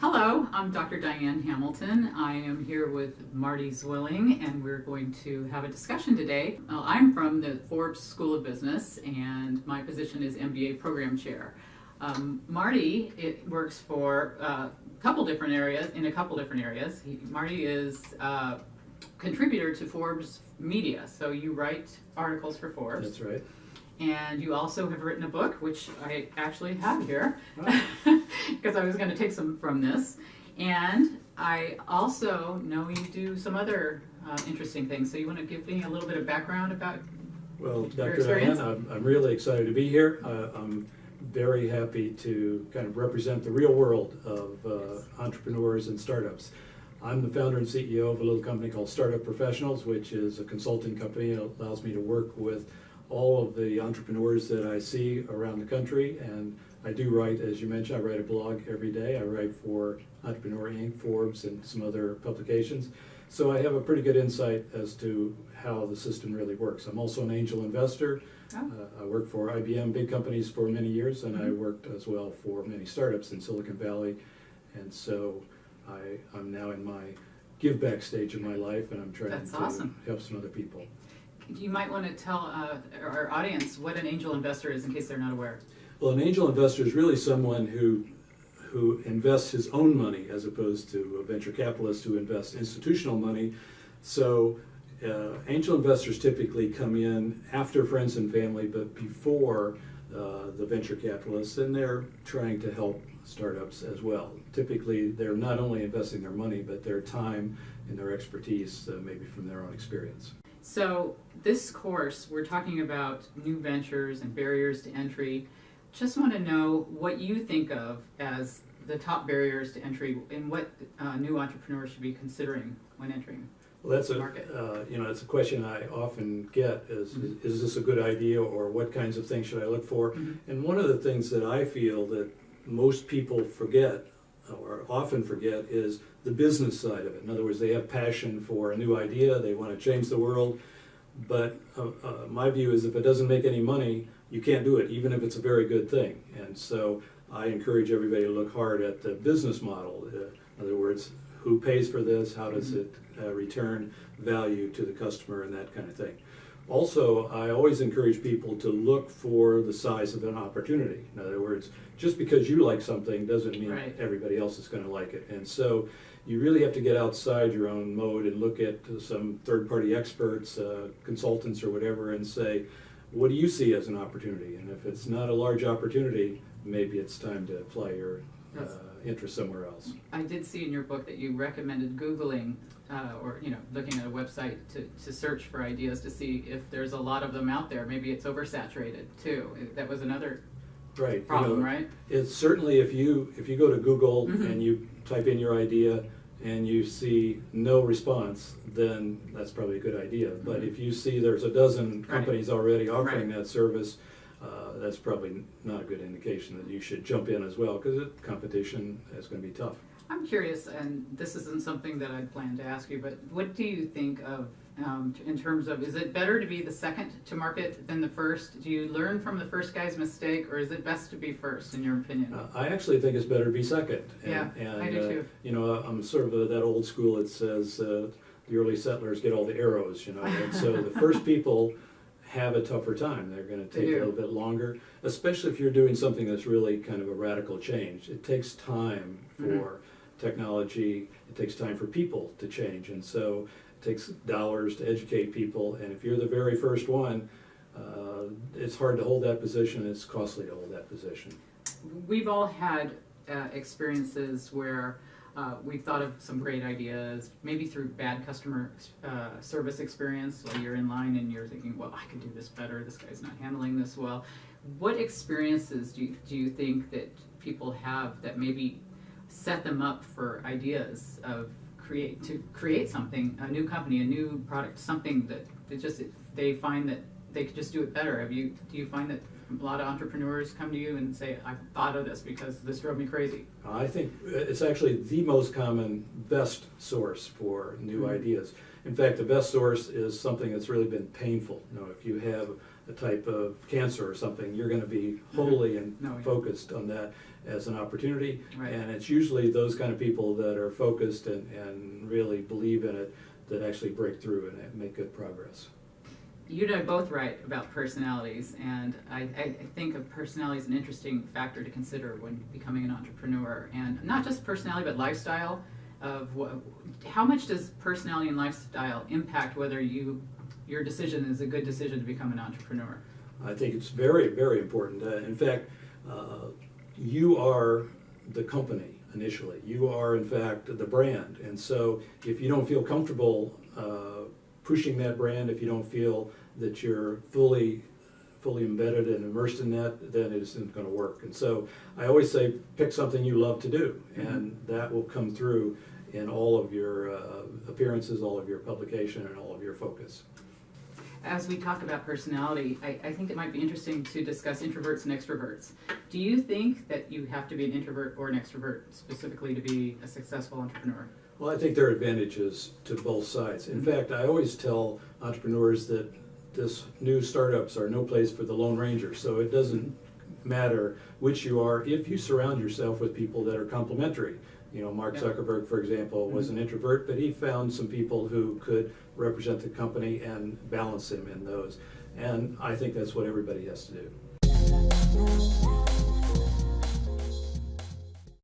Hello, I'm Dr. Diane Hamilton. I am here with Marty Zwilling, and we're going to have a discussion today. I'm from the Forbes School of Business, and my position is MBA Program Chair. Marty works for a couple different areas. Marty is a contributor to Forbes Media, so you write articles for Forbes. That's right. And you also have written a book, which I actually have here, because I was going to take some from this. And I also know you do some other interesting things. So you want to give me a little bit of background about Well, your Dr. experience? Diane, I'm really excited to be here. I'm very happy to kind of represent the real world of entrepreneurs and startups. I'm the founder and CEO of a little company called Startup Professionals, which is a consulting company. It allows me to work with all of the entrepreneurs that I see around the country, and I do write, as you mentioned, I write a blog every day. I write for Entrepreneur Inc., Forbes, and some other publications. So I have a pretty good insight as to how the system really works. I'm also an angel investor. I worked for IBM, big companies, for many years, and I worked as well for many startups in Silicon Valley. And so I'm now in my give back stage of my life, and I'm trying to help some other people. You might want to tell our audience what an angel investor is in case they're not aware. Well, an angel investor is really someone who invests his own money as opposed to a venture capitalist who invests institutional money. So angel investors typically come in after friends and family, but before the venture capitalists, and they're trying to help startups as well. Typically, they're not only investing their money, but their time and their expertise, maybe from their own experience. So this course, we're talking about new ventures and barriers to entry. Just want to know what you think of as the top barriers to entry and what new entrepreneurs should be considering when entering the market. It's a question I often get is this a good idea, or what kinds of things should I look for? And one of the things that I feel that most people forget or often forget is the business side of it. In other words, they have passion for a new idea, they want to change the world, but my view is if it doesn't make any money, you can't do it, even if it's a very good thing. And so I encourage everybody to look hard at the business model. In other words, who pays for this, how does it return value to the customer, and that kind of thing. Also, I always encourage people to look for the size of an opportunity. In other words, just because you like something doesn't mean everybody else is going to like it. And so you really have to get outside your own mode and look at some third-party experts, consultants or whatever, and say, what do you see as an opportunity? And if it's not a large opportunity, maybe it's time to apply your interest somewhere else. I did see in your book that you recommended Googling or looking at a website to search for ideas to see if there's a lot of them out there. Maybe it's oversaturated too. That was another problem, right? It's certainly if you go to Google and you type in your idea and you see no response, then that's probably a good idea. But if you see there's a dozen companies already offering that service, that's probably not a good indication that you should jump in as well, because competition is going to be tough. I'm curious, and this isn't something that I'd planned to ask you, but what do you think of in terms of, is it better to be the second to market than the first? Do you learn from the first guy's mistake, or is it best to be first, in your opinion? I actually think it's better to be second. And I do too. I'm sort of that old school that says the early settlers get all the arrows, and so the first people have a tougher time. They're going to take a little bit longer, especially if you're doing something that's really kind of a radical change. It takes time for technology, it takes time for people to change, and so it takes dollars to educate people, and if you're the very first one, it's hard to hold that position, it's costly to hold that position. We've all had experiences where we've thought of some great ideas, maybe through bad customer service experience, like you're in line and you're thinking, well, I could do this better, this guy's not handling this well. What experiences do you think that people have that maybe set them up for ideas of create something, a new company, a new product, something that they find that they could just do it better? Do you find that a lot of entrepreneurs come to you and say, I thought of this because this drove me crazy? I think it's actually the most common, best source for new ideas. In fact, the best source is something that's really been painful. If you have a type of cancer or something, you're going to be wholly and No, yeah. focused on that as an opportunity. Right. And it's usually those kind of people that are focused and really believe in it that actually break through and make good progress. You and I both write about personalities, and I think of personality as an interesting factor to consider when becoming an entrepreneur. And not just personality, but lifestyle. How much does personality and lifestyle impact whether your decision is a good decision to become an entrepreneur? I think it's very, very important. In fact, you are the company initially. You are, in fact, the brand. And so if you don't feel comfortable pushing that brand, if you don't feel that you're fully embedded and immersed in that, then it isn't going to work. And so I always say, pick something you love to do, and that will come through in all of your appearances, all of your publication, and all of your focus. As we talk about personality, I think it might be interesting to discuss introverts and extroverts. Do you think that you have to be an introvert or an extrovert specifically to be a successful entrepreneur? Well, I think there are advantages to both sides. In fact, I always tell entrepreneurs that this new startups are no place for the Lone Ranger, so it doesn't matter which you are if you surround yourself with people that are complementary. You know, Mark Zuckerberg, for example, was an introvert, but he found some people who could represent the company and balance him in those. And I think that's what everybody has to do.